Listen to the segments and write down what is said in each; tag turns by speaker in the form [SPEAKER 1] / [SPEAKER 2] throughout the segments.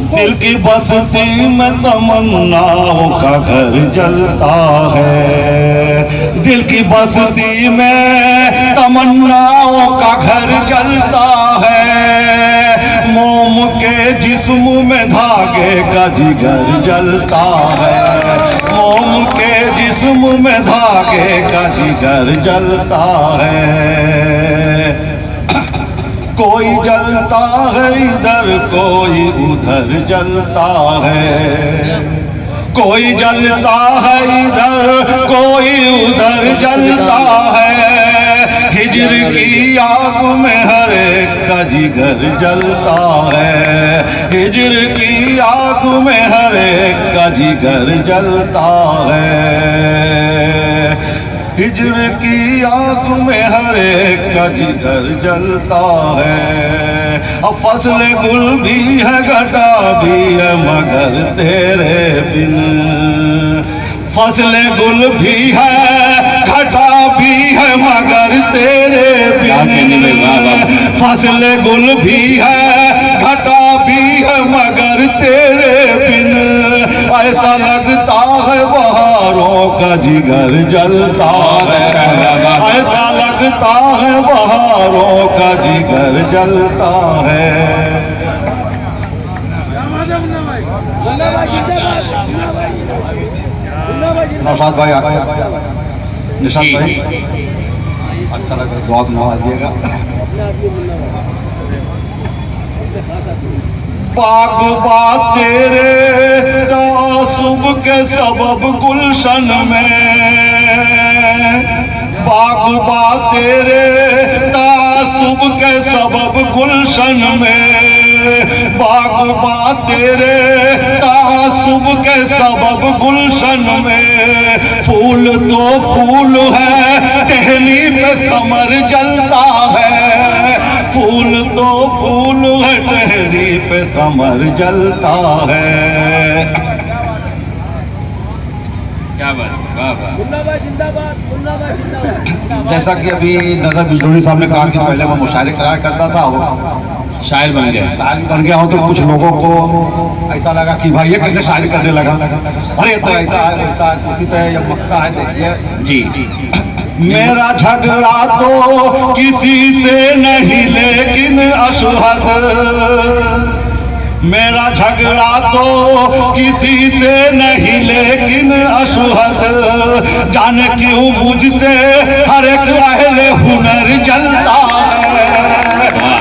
[SPEAKER 1] दिल की बस्ती में तमन्नाओं का घर जलता है। दिल की बस्ती में तमन्नाओं का घर जलता है। मोम के जिस्म में धागे का जिगर जलता है। मोम के जिस्म में धागे का जिगर जलता है। कोई जलता है इधर कोई उधर जलता है। कोई जलता है इधर कोई उधर जलता है। हिजर की आग में हर एक का जिगर जलता है। हिजर की आग में हर एक का जिगर जलता है। हिजर की आग में हर एक का जिगर जलता है। अब फसल गुल भी है घटा भी है मगर तेरे बिन। फसल गुल भी है घटा भी है मगर तेरे बिन। फसल गुल भी है घटा भी है मगर तेरे बिन। ऐसा लगता है बहारों का जिगर जलता है। ऐसा लगता है बहारों का जिगर जलता है। नौशाद भाई निशाद भाई अच्छा लगा, बहुत नवाज दिएगा। बागबा तेरे तासुब के सबब गुलशन में। बागबा तेरे तासुब के सबब गुलशन में। बागबा तेरे तासुब के सबब गुलशन में। फूल तो फूल है टहनी पे समर जलता है। फूल तो फूल है टहनी पे समर जलता है।
[SPEAKER 2] क्या बात, वाह वाह।
[SPEAKER 3] जिंदाबाद जिंदाबाद जिंदाबाद जिंदाबाद।
[SPEAKER 1] जैसा कि अभी नजर बिजोड़ी साहब ने कहा कि पहले मैं मुशायरे कराया करता था, वो
[SPEAKER 2] शायर बन गया।
[SPEAKER 1] शायर बन गया हूँ, तो कुछ लोगों को ऐसा लगा कि भाई ये कैसे शायरी करने लगा। अरे तो ऐसा है वैसा है, उसी पे ये मक्ता है। देखिए
[SPEAKER 2] जी,
[SPEAKER 1] मेरा झगड़ा तो किसी से नहीं लेकिन अशहद। मेरा झगड़ा तो किसी से नहीं लेकिन अशहद। जाने क्यों मुझसे हर एक अहले हुनर जलता है।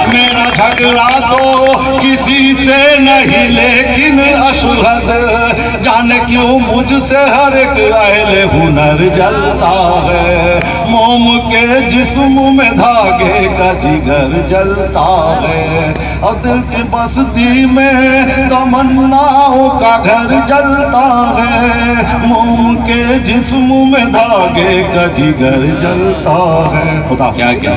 [SPEAKER 1] मेरा झगड़ा तो किसी से नहीं लेकिन अशहद। जाने क्यों मुझसे हर एक अहले हुनर जलता है। मोम के जिस्म में धागे का जिगर जलता है। और दिल की बस्ती में तमन्नाओं का घर जलता है। मोम के जिस्म में धागे का जिगर जलता है। खुदा
[SPEAKER 2] क्या क्या।